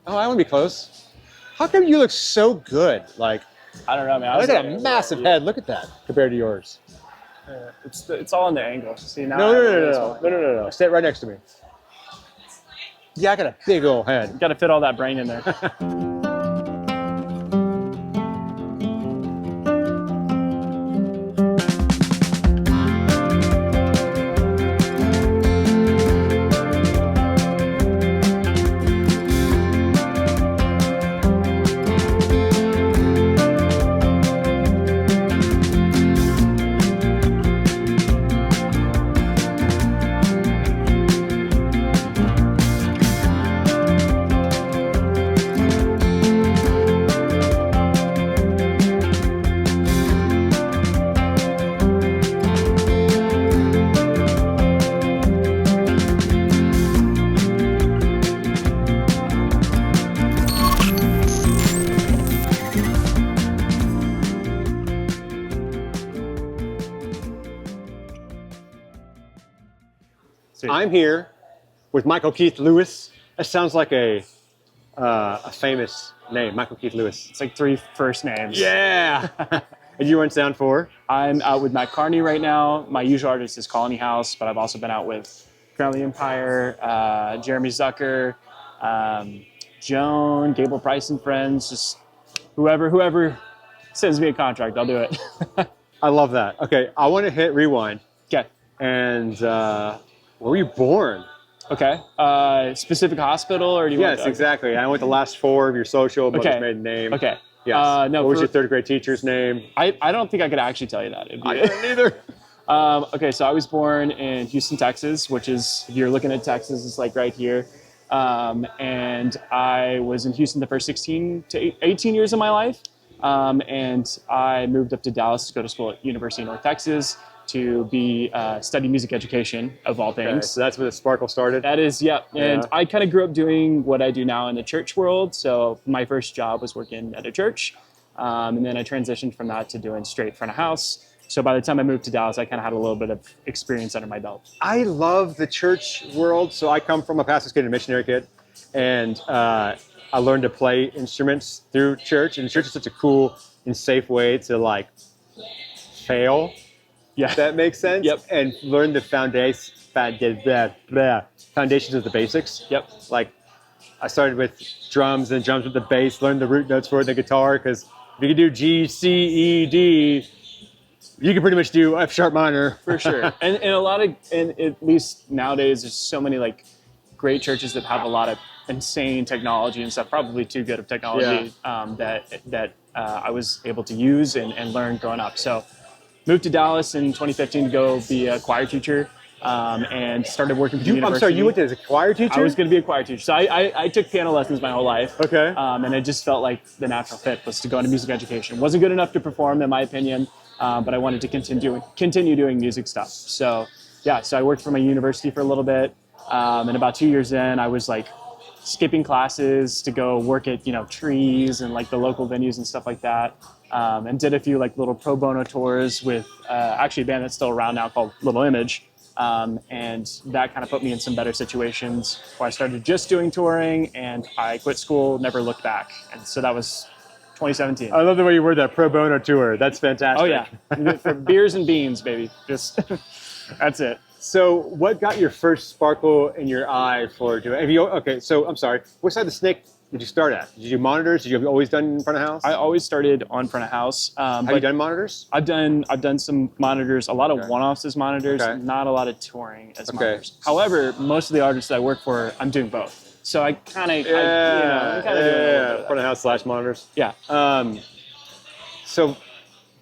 Oh, I want to be close. How come you look so good? Like, I don't know, man. I got a massive head. Look at that compared to yours. It's all in the angle. See now. No. Sit right next to me. Yeah, I got a big old head. Got to fit all that brain in there. I'm here with Michael Keith Lewis. That sounds like a famous name, Michael Keith Lewis. It's like 3 first names. Yeah. And you went down for? I'm out with Matt Kearney right now. My usual artist is Colony House, but I've also been out with Crown Empire, Jeremy Zucker, Joan, Gable Price and Friends, just whoever sends me a contract, I'll do it. I love that. Okay, I want to hit rewind. Okay. And where were you born? Okay. Specific hospital, or do you want Yes, exactly. I want the last 4 of your social, mother's maiden name. Okay. Yes. No, what was your 3rd grade teacher's name? I don't think I could actually tell you that. I couldn't either. Okay, so I was born in Houston, Texas, which is, if you're looking at Texas, it's like right here. And I was in Houston the first 16 to 18 years of my life. And I moved up to Dallas to go to school at University of North Texas to study music education, of all things. Okay, so that's where the sparkle started? That is, yep. Yeah. And I kind of grew up doing what I do now in the church world. So my first job was working at a church. And then I transitioned from that to doing straight front of house. So by the time I moved to Dallas, I kind of had a little bit of experience under my belt. I love the church world. So I come from a pastor's kid and a missionary kid. And I learned to play instruments through church. And church is such a cool and safe way to like fail. Yeah. If that makes sense. Yep. And learn the foundations of the basics. Yep. Like I started with drums and drums with the bass, learned the root notes for the guitar, because if you can do G, C, E, D, you can pretty much do F sharp minor. For sure. and at least nowadays, there's so many like great churches that have a lot of insane technology and stuff, probably too good of technology, that I was able to use and learn growing up. So moved to Dallas in 2015 to go be a choir teacher, and started working for the university. I'm sorry, you went as a choir teacher? I was going to be a choir teacher. So I took piano lessons my whole life. Okay. And it just felt like the natural fit was to go into music education. Wasn't good enough to perform, in my opinion, but I wanted to continue doing music stuff. So yeah, so I worked for my university for a little bit, and about 2 years in, I was like skipping classes to go work at trees and like the local venues and stuff like that. And did a few like little pro bono tours with actually a band that's still around now called Little Image. And that kind of put me in some better situations where I started just doing touring, and I quit school, never looked back. And so that was 2017. I love the way you word that, pro bono tour. That's fantastic. Oh yeah, for beers and beans, baby. Just that's it. So what got your first sparkle in your eye for doing, okay, so I'm sorry, what side of the snake did you start at? Did you do monitors? Did you have always done in front of house? I always started on front of house. Have you done monitors? I've done some monitors, a lot of one-offs as monitors, not a lot of touring as monitors. However, most of the artists that I work for, I'm doing both. So I kind of, doing front of house / monitors. Yeah. So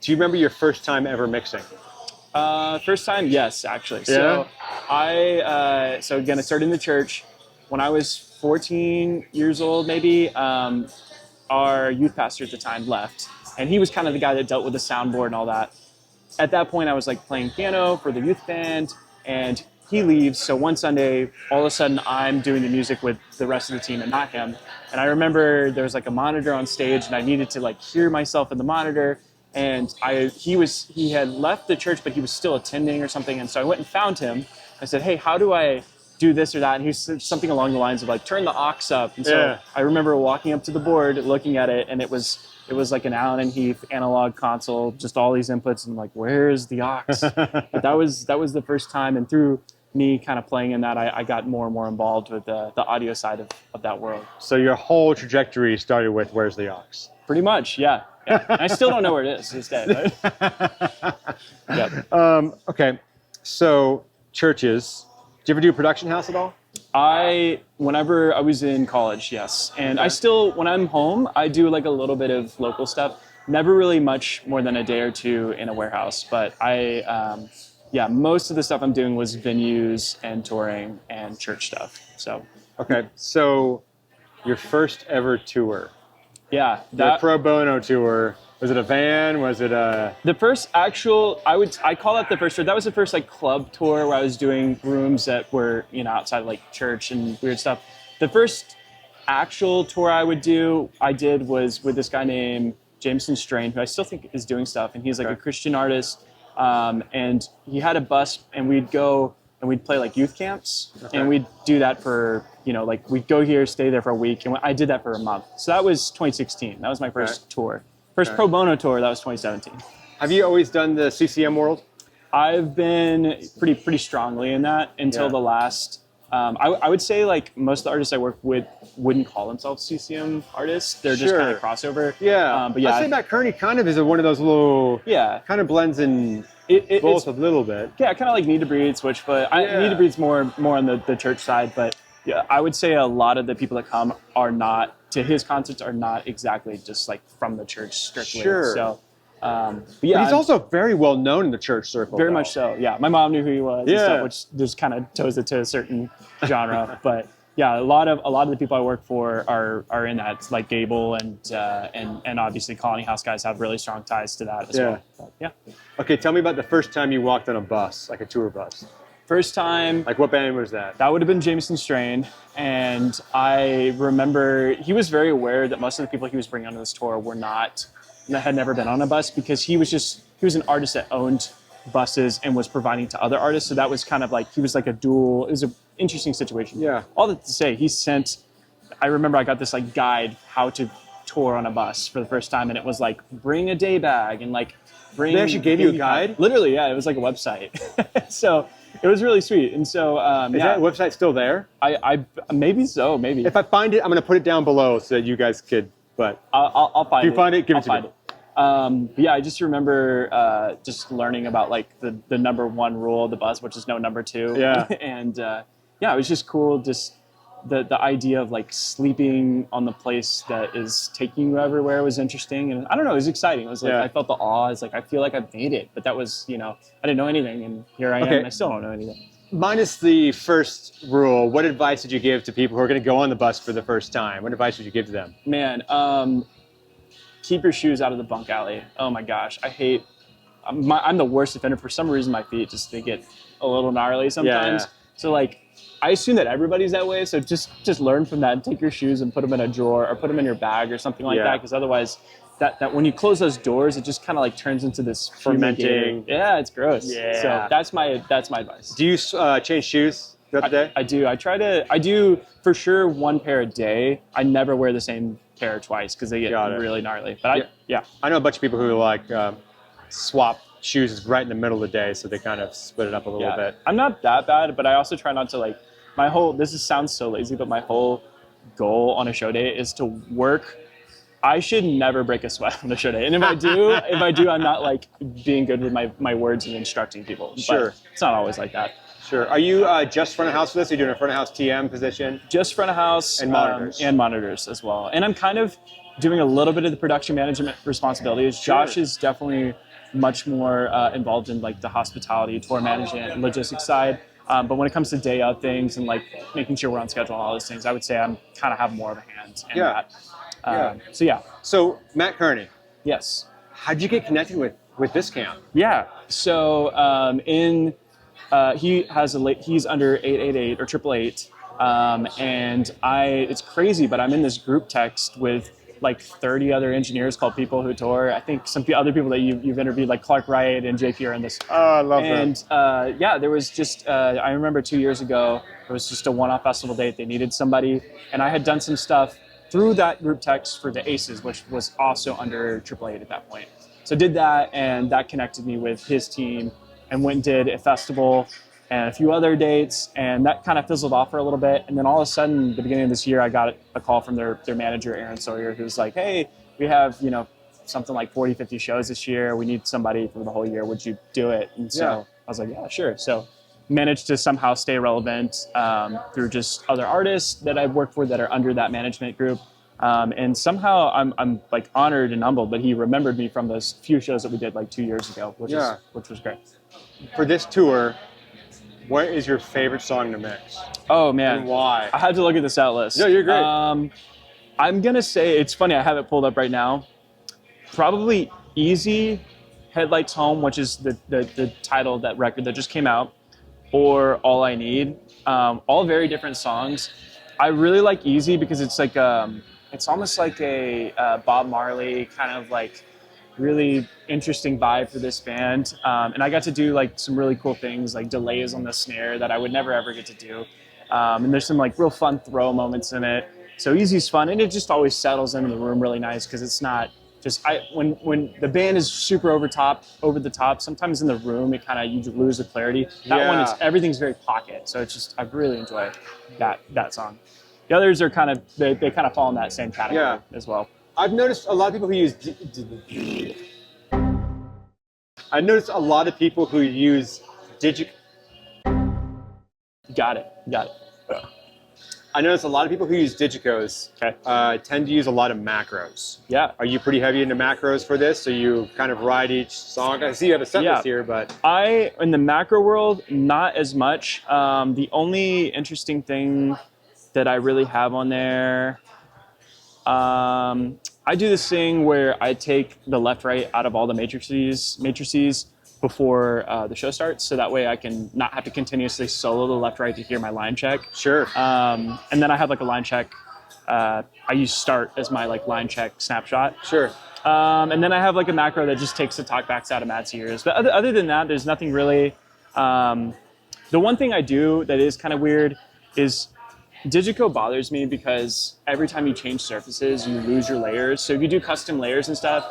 do you remember your first time ever mixing? First time, yes, actually. Yeah? So I started in the church when I was 14 years old, maybe. Our youth pastor at the time left, and he was kind of the guy that dealt with the soundboard and all that. At that point, I was like playing piano for the youth band, and he leaves. So one Sunday, all of a sudden, I'm doing the music with the rest of the team and not him. And I remember there was like a monitor on stage, and I needed to like hear myself in the monitor. And he had left the church, but he was still attending or something. And so I went and found him. I said, hey, how do I do this or that, and he said something along the lines of like turn the aux up. And so Yeah. I remember walking up to the board, looking at it, and it was like an Allen and Heath analog console, just all these inputs, and I'm like, where's the aux? But that was the first time, and through me kind of playing in that, I got more and more involved with the audio side of that world. So your whole trajectory started with where's the aux? Pretty much, yeah. And I still don't know where it is to this day. But yeah. Okay, so churches. Do you ever do a production house at all? Whenever I was in college, yes. And I still, when I'm home, I do like a little bit of local stuff. Never really much more than a day or two in a warehouse. But most of the stuff I'm doing was venues and touring and church stuff. So. Okay, so your first ever tour. Yeah. The pro bono tour. Was it a van? Was it a... The first actual, I call that the first tour. That was the first like club tour where I was doing rooms that were, outside like church and weird stuff. The first actual tour I did was with this guy named Jameson Strain, who I still think is doing stuff. And he's like a Christian artist. And he had a bus and we'd go and we'd play like youth camps. Okay. And we'd do that for, like we'd go here, stay there for a week. And I did that for a month. So that was 2016. That was my first tour. First pro bono tour, that was 2017. Have you always done the CCM world? I've been pretty strongly in that until the last, I would say like most of the artists I work with wouldn't call themselves CCM artists. They're just kind of crossover. Yeah. But yeah. I'd say Matt Kearney kind of is one of those little, kind of blends in both a little bit. Yeah, kind of like Need to Breathe, Switchfoot. Need to Breathe's more on the church side, but yeah, I would say a lot of the people that come to his concerts are not exactly just like from the church strictly. Sure. So, but he's also very well known in the church circle. Very much so. Yeah, my mom knew who he was. Yeah. And stuff, which just kind of toes it to a certain genre. But yeah, a lot of the people I work for are in that. It's like Gable and obviously Colony House guys have really strong ties to that as well. But, yeah. Okay, tell me about the first time you walked on a bus, like a tour bus. First time. Like what band was that? That would have been Jameson Strain. And I remember he was very aware that most of the people he was bringing on this tour had never been on a bus because he was an artist that owned buses and was providing to other artists. So that was kind of like, he was like it was an interesting situation. Yeah. All that to say, I remember I got this like guide how to tour on a bus for the first time. And it was like, bring a day bag and like bring. They actually gave you a guide? Literally, yeah. It was like a website. So it was really sweet. And so, is that website still there? I maybe so, maybe. If I find it, I'm going to put it down below so that you guys could, but. I'll find it. If you find it, give it to me. But yeah, I just remember just learning about like the number one rule of the bus, which is no number two. Yeah. And it was just cool. Just the idea of like sleeping on the place that is taking you everywhere was interesting. And I don't know, it was exciting. It was like, I felt the awe. It's like, I feel like I've made it, but that was, I didn't know anything. And here I am, and I still don't know anything. Minus the first rule, what advice did you give to people who are going to go on the bus for the first time? What advice would you give to them? Man, keep your shoes out of the bunk alley. Oh my gosh, I'm the worst offender. For some reason, my feet they get a little gnarly sometimes. Yeah. So like, I assume that everybody's that way. So just learn from that and take your shoes and put them in a drawer or put them in your bag or something like that. Because otherwise, that when you close those doors, it just kind of like turns into this fermenting. Yeah, it's gross. Yeah. So that's my advice. Do you change shoes throughout the day? I do. I do for sure one pair a day. I never wear the same pair twice because they get really gnarly. But I know a bunch of people who like swap shoes right in the middle of the day, so they kind of split it up a little bit. I'm not that bad, but I also try not to like. Sounds so lazy, but my whole goal on a show day is to work. I should never break a sweat on a show day. And if I do, I'm not like being good with my words and instructing people. Sure. But it's not always like that. Sure. Are you just front of house for this? Are you doing a front of house TM position? Just front of house. And monitors. And monitors as well. And I'm kind of doing a little bit of the production management responsibilities. Sure. Josh is definitely much more involved in like the hospitality, tour management, and logistics side. But when it comes to day of things and like making sure we're on schedule and all those things, I would say I'm kind of have more of a hand in that. So Matt Kearney. Yes. How'd you get connected with this camp? Yeah. So he's under 888 or 888. And it's crazy, but I'm in this group text with like 30 other engineers called People Who Tour. I think some other people that you've interviewed, like Clark Wright and JP, are in this. Oh, I love that. And yeah, there was just, I remember 2 years ago, it was just a one-off festival date. They needed somebody. And I had done some stuff through that group text for the Aces, which was also under AAA at that point. So did that, and that connected me with his team, and went and did a festival and a few other dates, and that kind of fizzled off for a little bit. And then all of a sudden, the beginning of this year, I got a call from their manager, Aaron Sawyer, who's like, hey, we have, you know, something like 40, 50 shows this year. We need somebody for the whole year. Would you do it? And so I was like, yeah, sure. So managed to somehow stay relevant through just other artists that I've worked for that are under that management group. And somehow I'm like honored and humbled that he remembered me from those few shows that we did like 2 years ago, which was great. For this tour, what is your favorite song to mix? Oh man, and why? I had to look at the set list. No, you're great. I'm gonna say, it's funny, I have it pulled up right now. Probably Easy, Headlights Home, which is the title of that record that just came out, or All I Need. All very different songs. I really like Easy because it's like it's almost like a Bob Marley kind of like really interesting vibe for this band. And I got to do like some really cool things, like delays on the snare that I would never ever get to do. And there's some like real fun throw moments in it. So Easy's fun, and it just always settles into the room really nice because it's not just when the band is super over the top. Sometimes in the room it kind of you lose the clarity. That one is everything's very pocket. So it's just I really enjoy that song. The others are kind of they kind of fall in that same category as well. I've noticed a lot of people who use. I noticed a lot of people who use Got it. I noticed a lot of people who use Digicos tend to use a lot of macros. Yeah. Are you pretty heavy into macros for this? So you kind of ride each song? I see you have a set list here, but... In the macro world, not as much. The only interesting thing that I really have on there, I do this thing where I take the left-right out of all the matrices before the show starts, so that way I can not have to continuously solo the left-right to hear my line check. Sure. And then I have like a line check. I use start as my like line check snapshot. Sure. And then I have like a macro that just takes the talkbacks out of Matt's ears. But other than that, there's nothing really. The one thing I do that is kind of weird is Digico bothers me because every time you change surfaces, you lose your layers. So if you do custom layers and stuff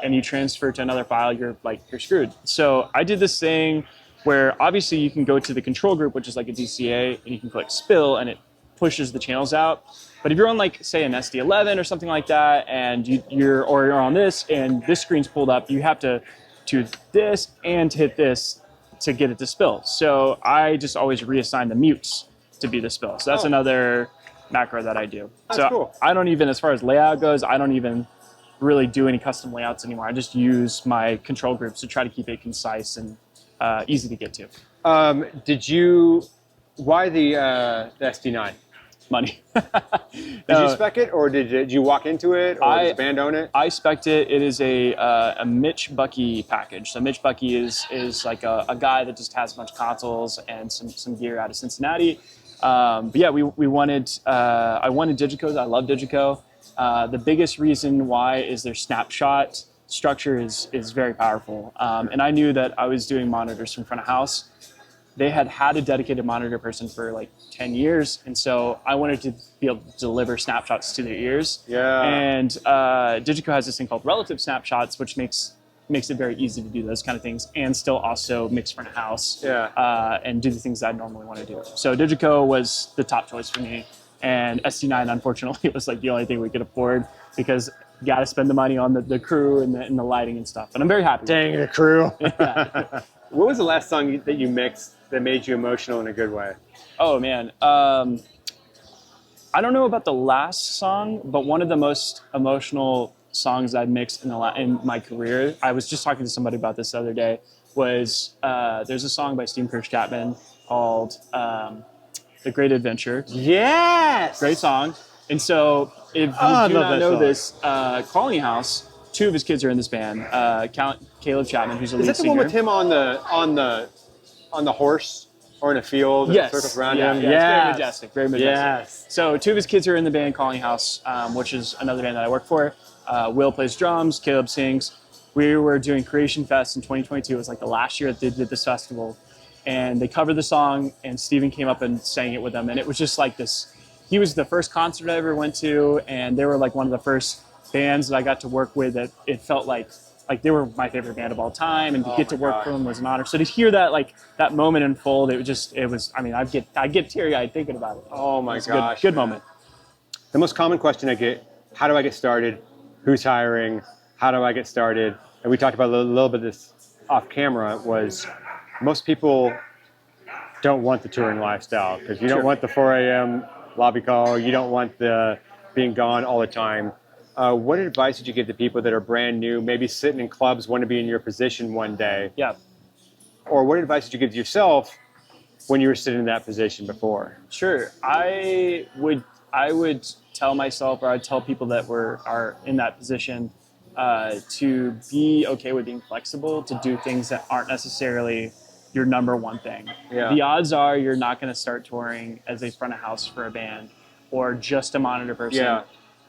and you transfer to another file, you're screwed. So I did this thing where obviously you can go to the control group, which is like a DCA, and you can click spill and it pushes the channels out. But if you're on like, say, an SD11 or something like that, and you're on this and this screen's pulled up, you have to this and hit this to get it to spill. So I just always reassign the mutes to be the spill. So that's another macro that I do. That's cool. I don't even, as far as layout goes, I don't even really do any custom layouts anymore. I just use my control groups to try to keep it concise and easy to get to. Why the SD9? Money. Did you spec it, or did you walk into it, or does the band own it? I spec'd it. It is a Mitch Bucky package. So Mitch Bucky is like a guy that just has a bunch of consoles and some gear out of Cincinnati. But yeah, I wanted Digicos. I love Digico. The biggest reason why is their snapshot structure is very powerful. And I knew that I was doing monitors from front of house. They had a dedicated monitor person for like 10 years. And so I wanted to be able to deliver snapshots to their ears. Yeah. And Digico has this thing called relative snapshots, which makes it very easy to do those kind of things and still also mix front of house and do the things that I normally want to do. So Digico was the top choice for me. And SD9, unfortunately, was like the only thing we could afford because you got to spend the money on the crew and the lighting and stuff. But I'm very happy. Dang, the crew. Yeah. What was the last song that you mixed that made you emotional in a good way? Oh, man. I don't know about the last song, but one of the most emotional songs I've mixed in my career, I was just talking to somebody about this the other day, was there's a song by Steve Chapman called The Great Adventure. Yes! Great song. And so if you do not know this, Colony House, two of his kids are in this band. Caleb Chapman, who's a lead singer. Is that the one with him on the horse? or in a field, Yes. circles around Yeah, him. yeah, it's very majestic, very majestic. Yes. So 2 of his kids are in the band Calling House, which is another band that I work for. Will plays drums, Caleb sings. We were doing Creation Fest in 2022. It was like the last year that they did this festival. And they covered the song, and Steven came up and sang it with them. And it was just like this. He was the first concert I ever went to, and they were like one of the first bands that I got to work with that it felt like they were my favorite band of all time, and to get to work for them was an honor. So to hear that that moment unfold, it was. I mean, I get teary-eyed thinking about it. Oh my gosh. Good moment. The most common question I get: how do I get started? Who's hiring? How do I get started? And we talked about a little bit of this off camera. Was most people don't want the touring lifestyle because you don't want the 4 a.m. lobby call. You don't want the being gone all the time. What advice would you give to people that are brand new, maybe sitting in clubs, want to be in your position one day? Yeah. Or what advice would you give to yourself when you were sitting in that position before? Sure. I would tell myself, or I'd tell people that are in that position, to be okay with being flexible, to do things that aren't necessarily your number one thing. Yeah. The odds are you're not going to start touring as a front of house for a band or just a monitor person. Yeah.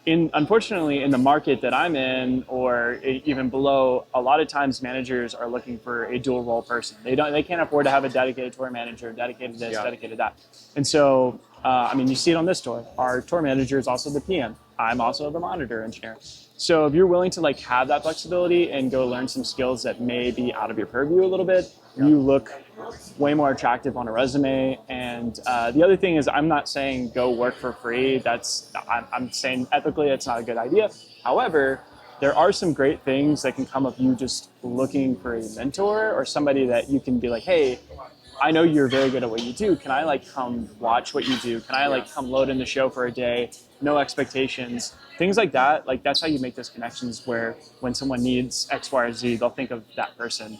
Unfortunately, in the market that I'm in, or even below, a lot of times managers are looking for a dual role person. They can't afford to have a dedicated tour manager, dedicated this, dedicated that. And so, I mean, you see it on this tour. Our tour manager is also the PM. I'm also the monitor engineer. So if you're willing to have that flexibility and go learn some skills that may be out of your purview a little bit, you look way more attractive on a resume. And the other thing is, I'm not saying go work for free. I'm saying ethically that's not a good idea. However, there are some great things that can come of you just looking for a mentor or somebody that you can be like, hey, I know you're very good at what you do. Can I come watch what you do? Can I come load in the show for a day? No expectations, things like that. That's how you make those connections where when someone needs X, Y, or Z, they'll think of that person.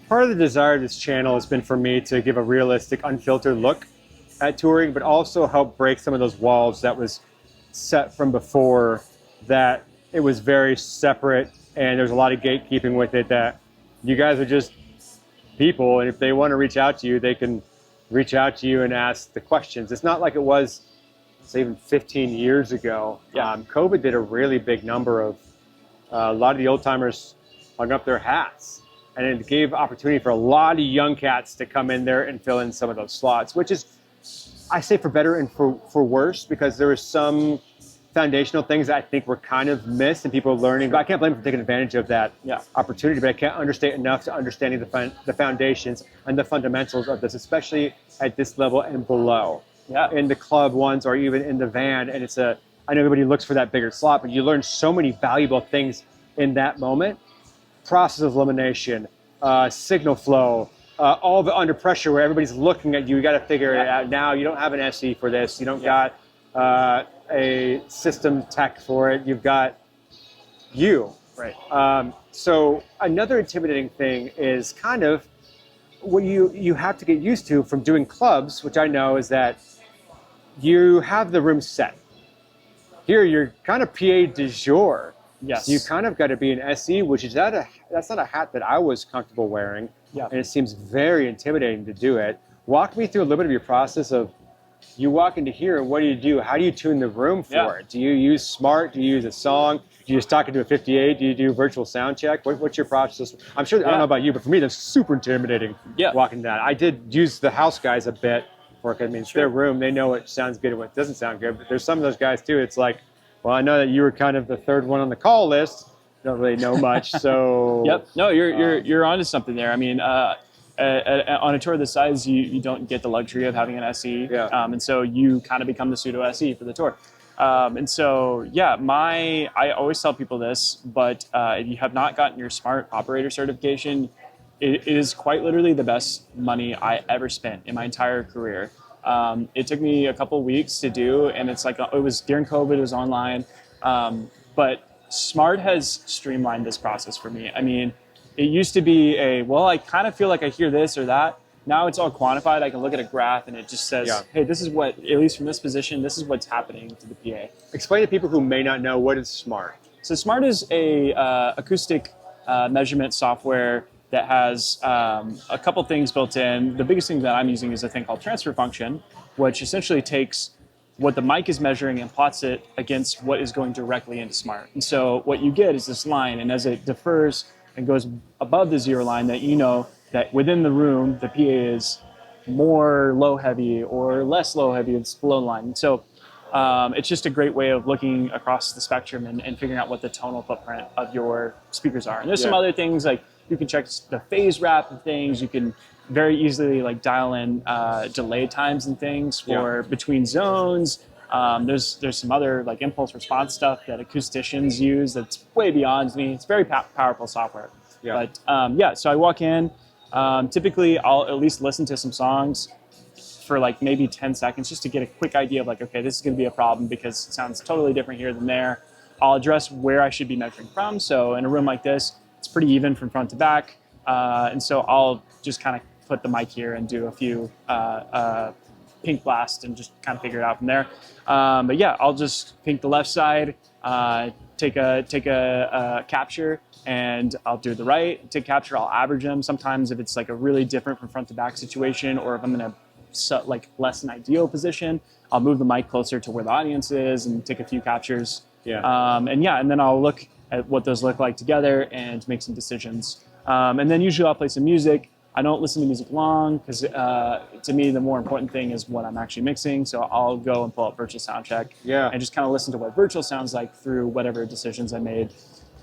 Part of the desire of this channel has been for me to give a realistic, unfiltered look at touring, but also help break some of those walls that was set from before, that it was very separate and there's a lot of gatekeeping with it, that you guys are just people, and if they want to reach out to you, they can reach out to you and ask the questions. It's not like it was, say, even 15 years ago. COVID did a really big number of, a lot of the old timers hung up their hats, and it gave opportunity for a lot of young cats to come in there and fill in some of those slots, which is, I say, for better and for worse, because there were some foundational things that I think were kind of missed and people learning. But I can't blame them for taking advantage of that opportunity, but I can't understate enough to understanding the foundations and the fundamentals of this, especially at this level and below. In the club ones, or even in the van. And I know everybody looks for that bigger slot, but you learn so many valuable things in that moment. Process of elimination, signal flow, all of it under pressure where everybody's looking at you. You got to figure it out now. You don't have an SE for this. You don't got a system tech for it. You've got you. Right. So another intimidating thing is kind of what you have to get used to from doing clubs, which I know is that you have the room set. Here, you're kind of PA du jour. Yes. So you kind of got to be an SE, which is that's not a hat that I was comfortable wearing. And it seems very intimidating to do it. Walk me through a little bit of your process of, you walk into here and what do? How do you tune the room for it? Do you use Smart? Do you use a song? Do you just talk into a 58? Do you do virtual sound check? What's your process? I'm sure, I don't know about you, but for me, that's super intimidating walking down. I did use the house guys a bit. I mean, it's their room. They know what sounds good and what doesn't sound good. But there's some of those guys, too. It's like, well, I know that you were kind of the third one on the call list. Don't really know much, so... No, you're onto something there. I mean, on a tour this size, you don't get the luxury of having an SE. And so you kind of become the pseudo SE for the tour. And so, I always tell people this, but if you have not gotten your Smart Operator certification, it is quite literally the best money I ever spent in my entire career. It took me a couple weeks to do, and it was during COVID, it was online. But Smart has streamlined this process for me. I mean, it used to be I kind of feel like I hear this or that. Now it's all quantified. I can look at a graph and it just says, hey, this is what, at least from this position, this is what's happening to the PA. Explain to people who may not know, what is Smart? So Smart is a acoustic measurement software that has a couple things built in. The biggest thing that I'm using is a thing called transfer function, which essentially takes what the mic is measuring and plots it against what is going directly into Smart. And so what you get is this line, and as it differs and goes above the 0 line, that you know that within the room, the PA is more low heavy or less low heavy, it's below the line. And so it's just a great way of looking across the spectrum and figuring out what the tonal footprint of your speakers are. And there's some other things, like you can check the phase wrap of things. You can very easily like dial in delay times and things for between zones. There's some other like impulse response stuff that acousticians use that's way beyond me. It's very powerful software. But so I walk in. Typically, I'll at least listen to some songs for like maybe 10 seconds just to get a quick idea of like, okay, this is going to be a problem because it sounds totally different here than there. I'll address where I should be measuring from. So in a room like this, it's pretty even from front to back. And so I'll just kind of put the mic here and do a few pink blast and just kind of figure it out from there. But yeah, I'll just pink the left side, take a capture, and I'll do the right. Take capture, I'll average them. Sometimes if it's like a really different from front to back situation, or if I'm in a like less than ideal position, I'll move the mic closer to where the audience is and take a few captures. And then I'll look at what those look like together and make some decisions. And then usually I'll play some music. I don't listen to music long because to me the more important thing is what I'm actually mixing. So I'll go and pull up virtual soundcheck and just kind of listen to what virtual sounds like through whatever decisions I made.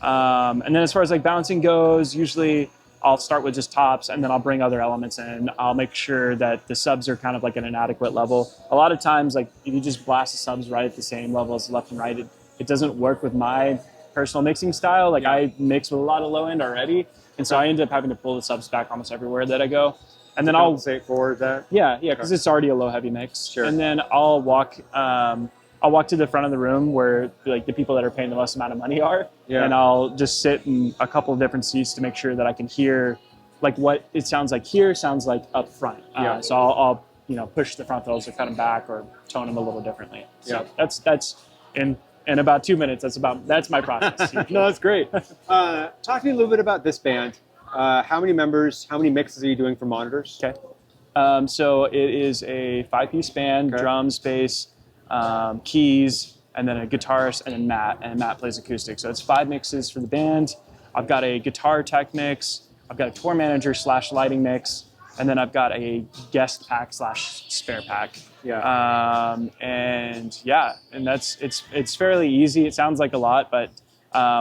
And then as far as like balancing goes, usually I'll start with just tops and then I'll bring other elements in. I'll make sure that the subs are kind of like at an adequate level. A lot of times, like if you just blast the subs right at the same level as left and right, it doesn't work with my personal mixing style. Like I mix with a lot of low end already. And so I end up having to pull the subs back almost everywhere that I go. And then I'll say for that. Yeah, because it's already a low heavy mix. Sure. And then I'll walk to the front of the room where like the people that are paying the most amount of money are, and I'll just sit in a couple of different seats to make sure that I can hear like what it sounds like here sounds like up front. So I'll push the front fills or cut them back or tone them a little differently. So that's in about 2 minutes. That's my process. No, that's great. Talk to me a little bit about this band. How many members? How many mixes are you doing for monitors? Okay. So it is a 5-piece band: drums, bass, keys, and then a guitarist and Matt plays acoustic. So it's 5 mixes for the band. I've got a guitar tech mix, I've got a tour manager / lighting mix, and then I've got a guest pack / spare pack. And that's it's fairly easy. It sounds like a lot, but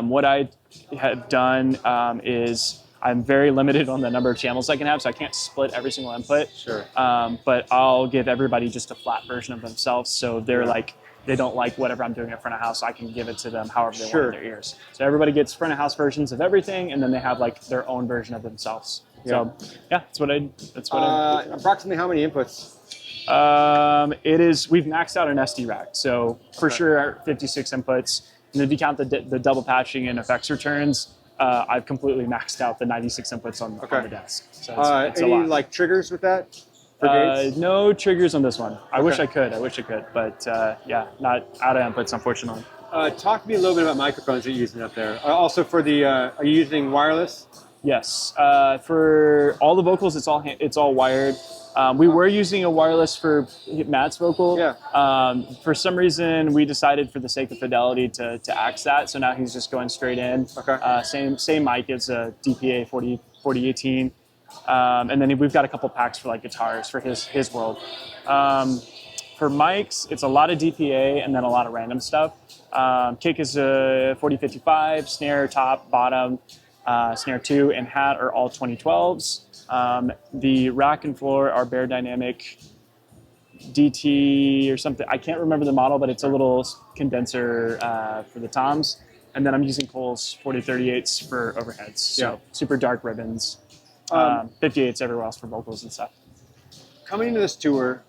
what I have done is I'm very limited on the number of channels I can have, so I can't split every single input. Sure. But I'll give everybody just a flat version of themselves, so they're like, they don't like whatever I'm doing at front of house, I can give it to them however they want in their ears. So everybody gets front of house versions of everything, and then they have like their own version of themselves. So that's what I. Approximately how many inputs? We've maxed out an SD rack, so for sure 56 inputs. And if you count the double patching and effects returns, I've completely maxed out the 96 inputs on the desk. So it's any a lot. like triggers with that? For gates? No triggers on this one. I wish I could, but not out of inputs, unfortunately. Talk to me a little bit about microphones that you're using up there. Also for the, are you using wireless? Yes. For all the vocals, it's all wired. We were using a wireless for Matt's vocal. For some reason, we decided for the sake of fidelity to axe that. So now he's just going straight in. Same mic as a DPA 4018. And then we've got a couple packs for like guitars for his world. For mics, it's a lot of DPA and then a lot of random stuff. Kick is a 4055, snare top, bottom, snare 2, and hat are all 2012s. The rack and floor are Bear Dynamic DT or something. I can't remember the model, but it's a little condenser for the toms. And then I'm using Cole's 4038s for overheads. So super dark ribbons. 58s everywhere else for vocals and stuff. Coming into this tour,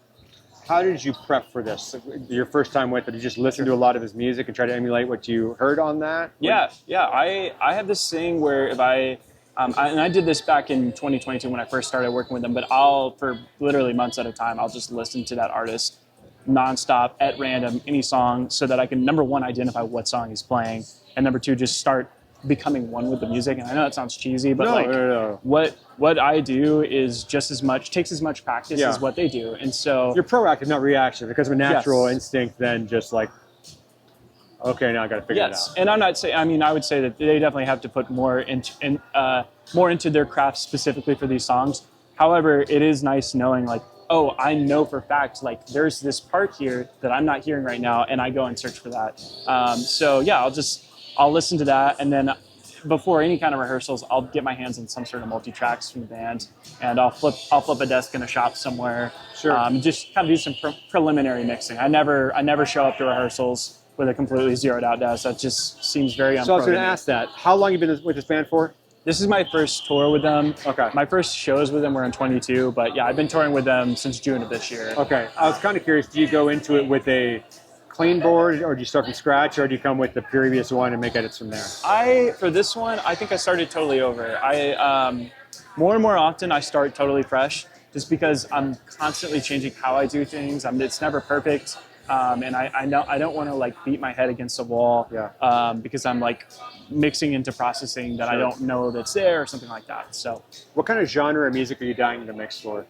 how did you prep for this? Your first time with it, did you just listen to a lot of his music and try to emulate what you heard on that? I have this thing where if and I did this back in 2022 when I first started working with him, but for literally months at a time, I'll just listen to that artist nonstop at random, any song, so that I can, number one, identify what song he's playing, and number two, just start becoming one with the music. And I know that sounds cheesy, but No. what I do is takes as much practice as what they do. And so you're proactive, not reactive, because of a natural Yes. instinct than just like, okay, now I got to figure it out. And I'm not saying. I mean, I would say that they definitely have to put more into their craft specifically for these songs. However, it is nice knowing like, oh, I know for a fact like there's this part here that I'm not hearing right now, and I go and search for that. So yeah, I'll listen to that, and then before any kind of rehearsals, I'll get my hands on some sort of multi-tracks from the band, and I'll flip a desk in a shop somewhere. Sure. Just kind of do some preliminary mixing. I never show up to rehearsals with a completely zeroed out desk. That just seems very unpro. So I was going to ask that. How long have you been with this band for? This is my first tour with them. Okay. My first shows with them were in 22, but yeah, I've been touring with them since June of this year. Okay. I was kind of curious, do you go into it with a clean board, or do you start from scratch, or do you come with the previous one and make edits from there? For this one, I think I started totally over. More and more often I start totally fresh, just because I'm constantly changing how I do things. It's never perfect, and I don't want to like beat my head against a wall, because I'm like mixing into processing that I don't know that's there or something like that. So, what kind of genre of music are you dying to mix for?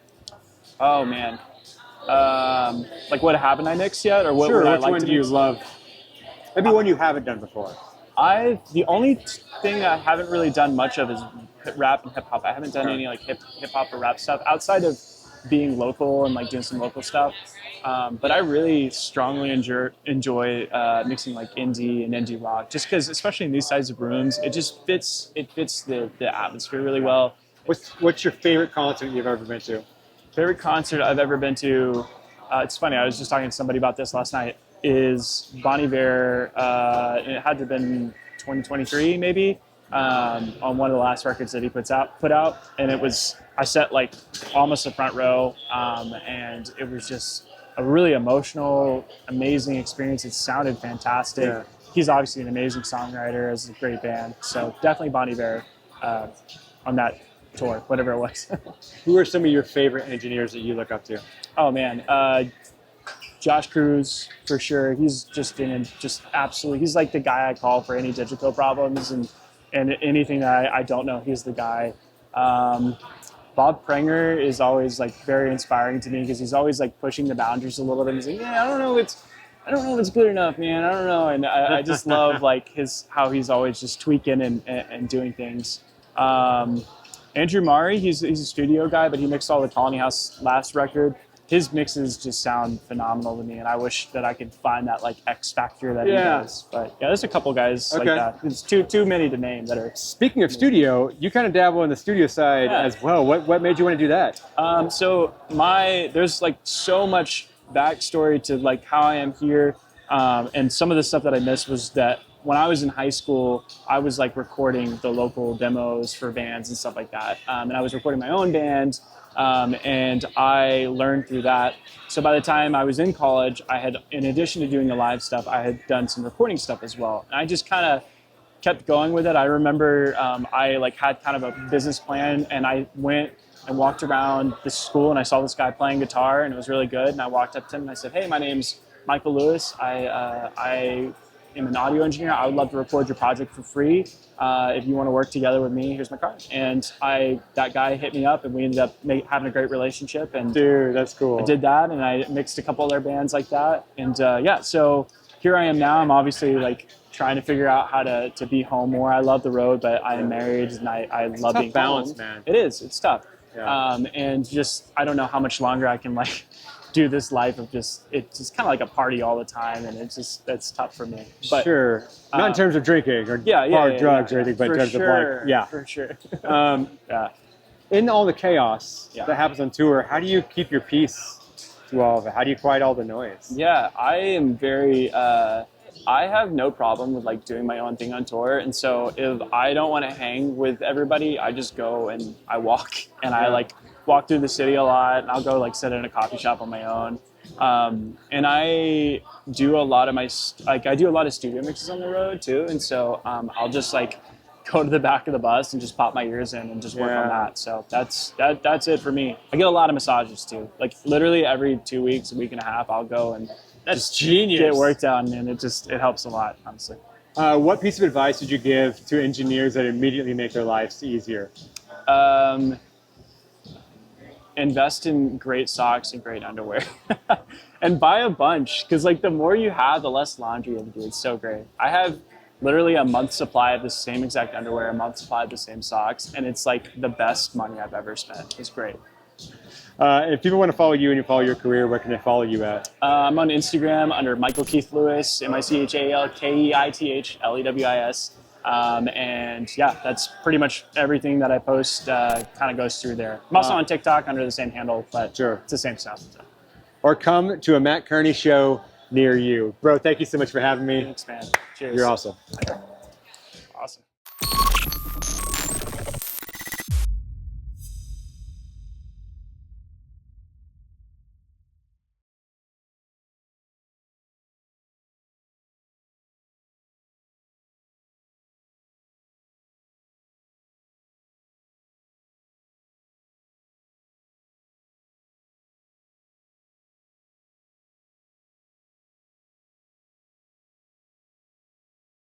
oh man. Like what haven't I mixed yet, or what would I Which like one to do you mix? love? Maybe one you haven't done before. The only thing I haven't really done much of is rap and hip hop. I haven't done any like hip hop or rap stuff outside of being local and like doing some local stuff. But I really strongly enjoy mixing like indie and indie rock, just because, especially in these sizes of rooms, it fits the atmosphere really well. What's your favorite concert you've ever been to? Favorite concert I've ever been to, it's funny, I was just talking to somebody about this last night, is Bon Iver, it had to have been 2023 maybe, on one of the last records that he put out, and I sat like almost the front row, and it was just a really emotional, amazing experience. It sounded fantastic. Yeah. He's obviously an amazing songwriter, has a great band, so definitely Bon Iver on that tour, whatever it was. Who are some of your favorite engineers that you look up to? Oh man, Josh Cruz for sure. He's absolutely. He's like the guy I call for any digital problems and anything that I don't know. He's the guy. Bob Prenger is always like very inspiring to me, because he's always like pushing the boundaries a little bit. He's like, yeah, I don't know if it's good enough, man. I don't know, and I just love like how he's always just tweaking and doing things. Andrew Mari, he's a studio guy, but he mixed all the Colony House last record. His mixes just sound phenomenal to me, and I wish that I could find that like X factor that he does. But yeah, there's a couple guys like that. It's too many to name that are. Speaking of studio, you kind of dabble in the studio side as well. What made you want to do that? So there's like so much backstory to like how I am here, and some of the stuff that I missed was that when I was in high school, I was like recording the local demos for bands and stuff like that, and I was recording my own band. And I learned through that. So by the time I was in college, I had, in addition to doing the live stuff, I had done some recording stuff as well. And I just kind of kept going with it. I remember I like had kind of a business plan, and I went and walked around the school, and I saw this guy playing guitar, and it was really good. And I walked up to him and I said, "Hey, my name's Michael Lewis. I am an audio engineer. I would love to record your project for free. If you want to work together with me, here's my card." And that guy hit me up, and we ended up having a great relationship. And dude, that's cool. I did that, and I mixed a couple other bands like that. And so here I am now. I'm obviously like trying to figure out how to be home more. I love the road, but I am married, and I love being balance, home. man. It is. It's tough. Yeah. And just I don't know how much longer I can like do this life of it's just kind of like a party all the time, and it's tough for me. But sure, not in terms of drinking or hard drugs or anything, but in terms of like for sure. In all the chaos that happens on tour, how do you keep your peace through all of it? How do you quiet all the noise? Yeah, I am very. I have no problem with like doing my own thing on tour, and so if I don't want to hang with everybody, I just go and I walk, and I like walk through the city a lot, and I'll go like sit in a coffee shop on my own. And I do a lot of studio mixes on the road too, and so I'll just like go to the back of the bus and just pop my ears in and just work on that. So that's it for me. I get a lot of massages too. Like literally every 2 weeks, a week and a half, I'll go and that's genius. Get work done, and it helps a lot, honestly. What piece of advice would you give to engineers that immediately make their lives easier? Invest in great socks and great underwear. And buy a bunch, because like the more you have, the less laundry you have to do. It's so great. I have literally a month's supply of the same exact underwear, a month's supply of the same socks, and it's like the best money I've ever spent. It's great. If people want to follow you and you follow your career, where can they follow you at? I'm on Instagram under Michael Keith Lewis, MichaelKeithLewis. And yeah, that's pretty much everything that I post kind of goes through there. I'm also on TikTok under the same handle, but Sure. It's the same stuff. So. Or come to a Matt Kearney show near you. Bro, thank you so much for having me. Thanks, man. Cheers. You're awesome.